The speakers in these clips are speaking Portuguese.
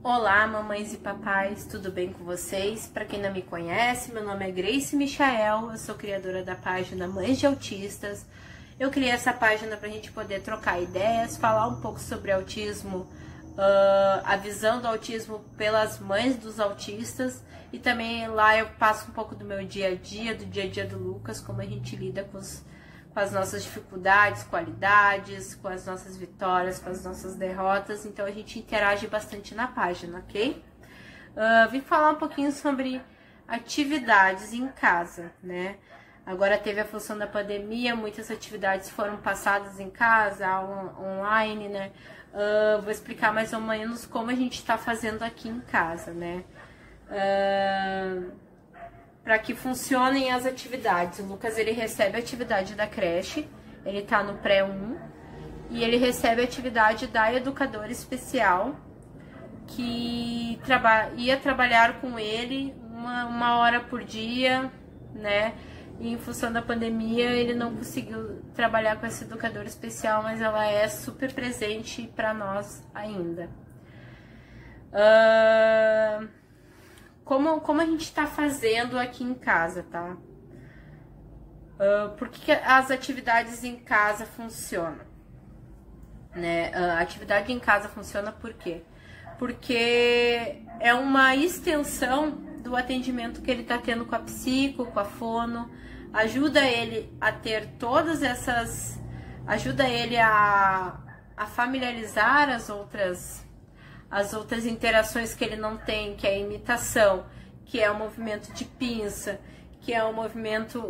Olá, mamães e papais, tudo bem com vocês? Para quem não me conhece, meu nome é Grace Michael, eu sou criadora da página Mães de Autistas. Eu criei essa página para a gente poder trocar ideias, falar um pouco sobre autismo, a visão do autismo pelas mães dos autistas, e também lá eu passo um pouco do meu dia a dia, do dia a dia do Lucas, como a gente lida com as nossas dificuldades, qualidades, com as nossas vitórias, com as nossas derrotas. Então a gente interage bastante na página, ok? Vim falar um pouquinho sobre atividades em casa, né? Agora teve a função da pandemia, muitas atividades foram passadas em casa, online, né? Vou explicar mais ou menos como a gente está fazendo aqui em casa, né? Para que funcionem as atividades. O Lucas, ele recebe a atividade da creche, ele tá no pré-1, e ele recebe a atividade da educadora especial, que ia trabalhar com ele uma hora por dia, né? E em função da pandemia, ele não conseguiu trabalhar com essa educadora especial, mas ela é super presente para nós ainda. Como a gente está fazendo aqui em casa, tá? Por que as atividades em casa funcionam? Né? A atividade em casa funciona por quê? Porque é uma extensão do atendimento que ele está tendo com a psico, com a fono, ajuda ele a ter todas essas... ajuda ele a familiarizar as outras interações que ele não tem, que é a imitação, que é o movimento de pinça, que é o movimento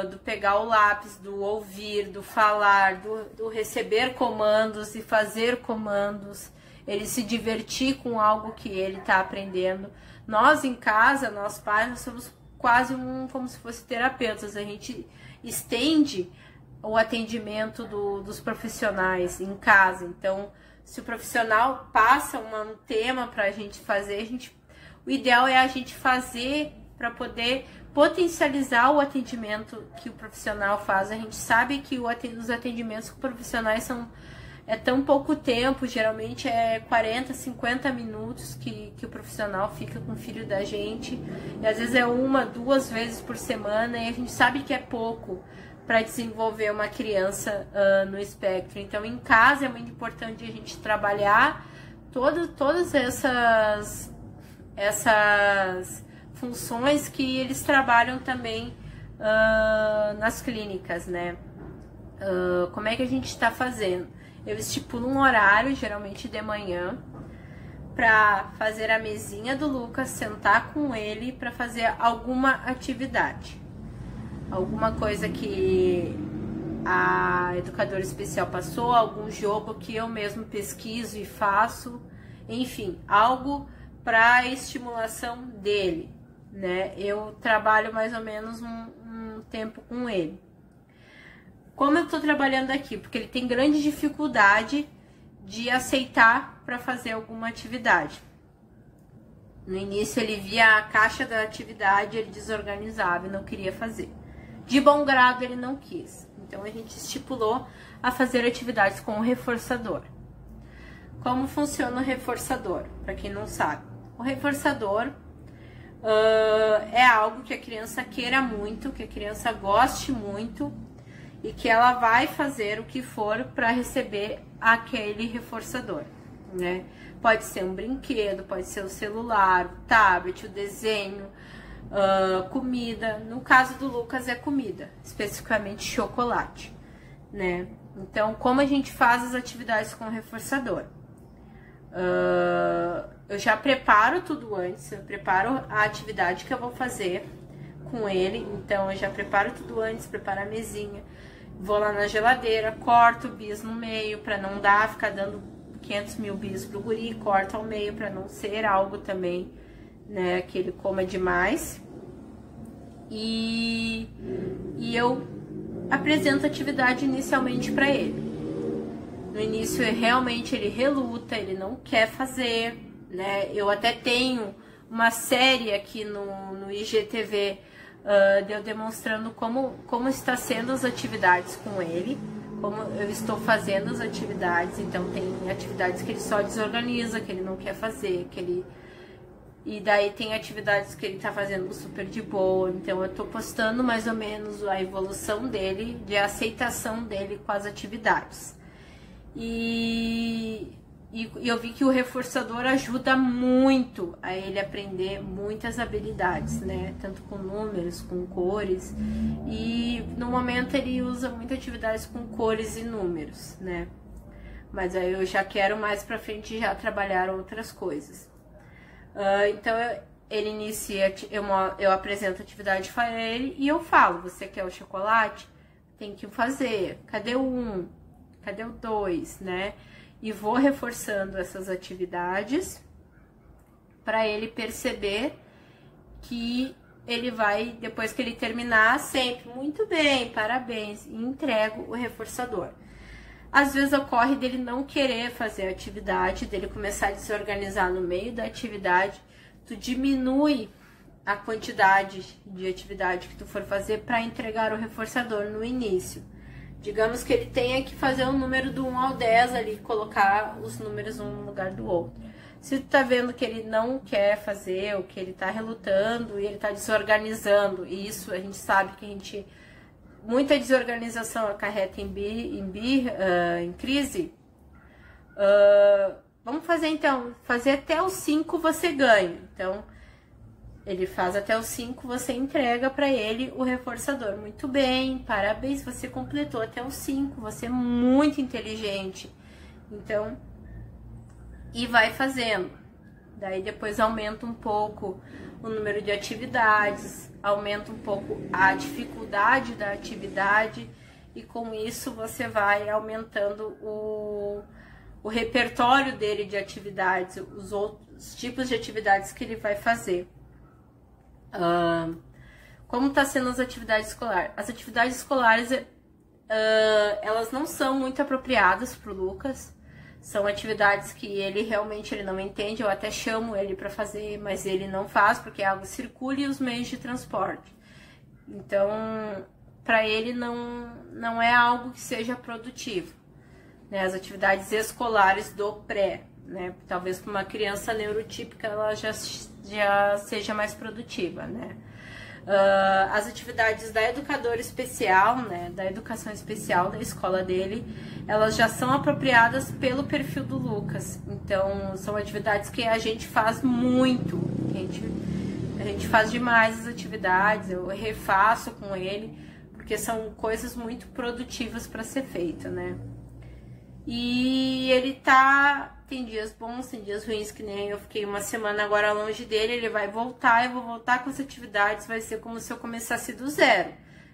do pegar o lápis, do ouvir, do falar, do receber comandos e fazer comandos, ele se divertir com algo que ele está aprendendo. Nós em casa, nós pais, nós somos quase como se fosse terapeutas, a gente estende o atendimento dos profissionais em casa. Então, se o profissional passa um tema para a gente fazer, o ideal é a gente fazer para poder potencializar o atendimento que o profissional faz. A gente sabe que os atendimentos com profissionais é tão pouco tempo, geralmente é 40, 50 minutos que o profissional fica com o filho da gente, e às vezes é 1, 2 vezes por semana, e a gente sabe que é pouco para desenvolver uma criança no espectro. Então, em casa é muito importante a gente trabalhar todas essas funções que eles trabalham também nas clínicas, né? Como é que a gente está fazendo? Eu estipulo um horário, geralmente de manhã, para fazer a mesinha do Lucas, sentar com ele para fazer alguma atividade. Alguma coisa que a educadora especial passou, algum jogo que eu mesmo pesquiso e faço, enfim, algo para estimulação dele, né? Eu trabalho mais ou menos um tempo com ele. Como eu tô trabalhando aqui? Porque ele tem grande dificuldade de aceitar para fazer alguma atividade. No início ele via a caixa da atividade, ele desorganizava e não queria fazer. De bom grado ele não quis. Então a gente estipulou a fazer atividades com o reforçador. Como funciona o reforçador? Para quem não sabe, o reforçador é algo que a criança queira muito, que a criança goste muito, e que ela vai fazer o que for para receber aquele reforçador, né? Pode ser um brinquedo, pode ser o celular, o tablet, o desenho, comida. No caso do Lucas é comida, especificamente chocolate, né? Então, como a gente faz as atividades com o reforçador? Eu já preparo tudo antes, eu preparo a atividade que eu vou fazer com ele, então eu já preparo tudo antes, preparo a mesinha, vou lá na geladeira, corto o bis no meio para não ficar dando 500 mil bis pro guri, corto ao meio para não ser algo também, né, que ele coma demais. E eu apresento a atividade inicialmente para ele. No início, realmente ele reluta, ele não quer fazer, né? Eu até tenho uma série aqui no IGTV de eu demonstrando como está sendo as atividades com ele, como eu estou fazendo as atividades. Então tem atividades que ele só desorganiza, que ele não quer fazer, e daí tem atividades que ele tá fazendo super de boa. Então eu tô postando mais ou menos a evolução dele, de aceitação dele com as atividades. E eu vi que o reforçador ajuda muito a ele aprender muitas habilidades, né? Tanto com números, com cores. E no momento ele usa muitas atividades com cores e números, né? Mas aí eu já quero mais pra frente já trabalhar outras coisas. Então ele inicia, eu apresento a atividade para ele e eu falo: você quer o chocolate? Tem que fazer. Cadê o 1? Cadê o 2, né? E vou reforçando essas atividades para ele perceber que ele vai, depois que ele terminar, sempre muito bem, parabéns, e entrego o reforçador. Às vezes ocorre dele não querer fazer a atividade, dele começar a desorganizar no meio da atividade. Tu diminui a quantidade de atividade que tu for fazer para entregar o reforçador no início. Digamos que ele tenha que fazer o número do 1 ao 10 ali, colocar os números um no lugar do outro. Se tu tá vendo que ele não quer fazer, ou que ele tá relutando e ele tá desorganizando, e isso a gente sabe que muita desorganização acarreta em crise. Vamos fazer então, fazer até os 5 você ganha. Então, ele faz até os 5, você entrega para ele o reforçador. Muito bem, parabéns, você completou até os 5, você é muito inteligente. Então, e vai fazendo. Daí depois aumenta um pouco o número de atividades, aumenta um pouco a dificuldade da atividade, e com isso você vai aumentando o repertório dele de atividades, os outros tipos de atividades que ele vai fazer. Como está sendo as atividades escolares? As atividades escolares, elas não são muito apropriadas para o Lucas. São atividades que ele realmente não entende. Eu até chamo ele para fazer, mas ele não faz, porque é algo que circula e os meios de transporte. Então, para ele não é algo que seja produtivo, né? As atividades escolares do pré, né? Talvez para uma criança neurotípica ela já seja mais produtiva, né? As atividades da educadora especial, né, da educação especial da escola dele, elas já são apropriadas pelo perfil do Lucas. Então, são atividades que a gente faz muito, a gente faz demais as atividades, eu refaço com ele, porque são coisas muito produtivas para ser feito, né? E ele tem dias bons, tem dias ruins, que nem eu fiquei uma semana agora longe dele. Ele vai voltar, eu vou voltar com as atividades, vai ser como se eu começasse do zero.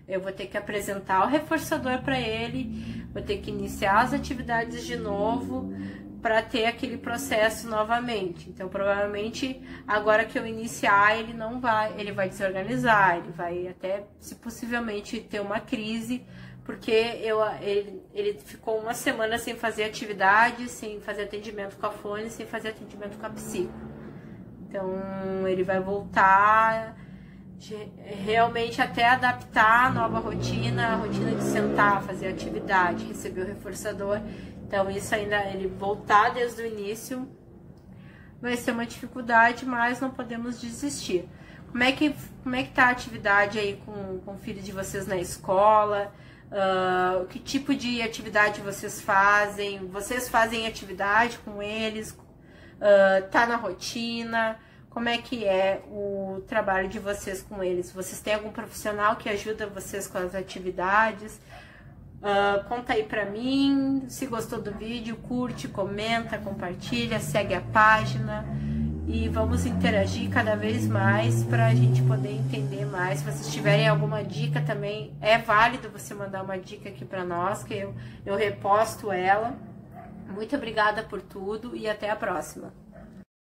Eu vou ter que apresentar o reforçador para ele, vou ter que iniciar as atividades de novo para ter aquele processo novamente. Então, provavelmente, agora que eu iniciar, ele vai desorganizar, ele vai até, se possivelmente, ter uma crise, porque ele ficou uma semana sem fazer atividade, sem fazer atendimento com a fone, sem fazer atendimento com a psico. Então, ele vai voltar realmente até adaptar a nova rotina, a rotina de sentar, fazer atividade, receber o reforçador. Então, isso ainda, ele voltar desde o início, vai ser uma dificuldade, mas não podemos desistir. Como é que tá a atividade aí com o filho de vocês na escola? Que tipo de atividade vocês fazem? Vocês fazem atividade com eles? Tá na rotina? Como é que é o trabalho de vocês com eles? Vocês têm algum profissional que ajuda vocês com as atividades? Conta aí pra mim. Se gostou do vídeo, curte, comenta, compartilha, segue a página. E vamos interagir cada vez mais para a gente poder entender mais. Se vocês tiverem alguma dica também, é válido você mandar uma dica aqui para nós, que eu reposto ela. Muito obrigada por tudo e até a próxima.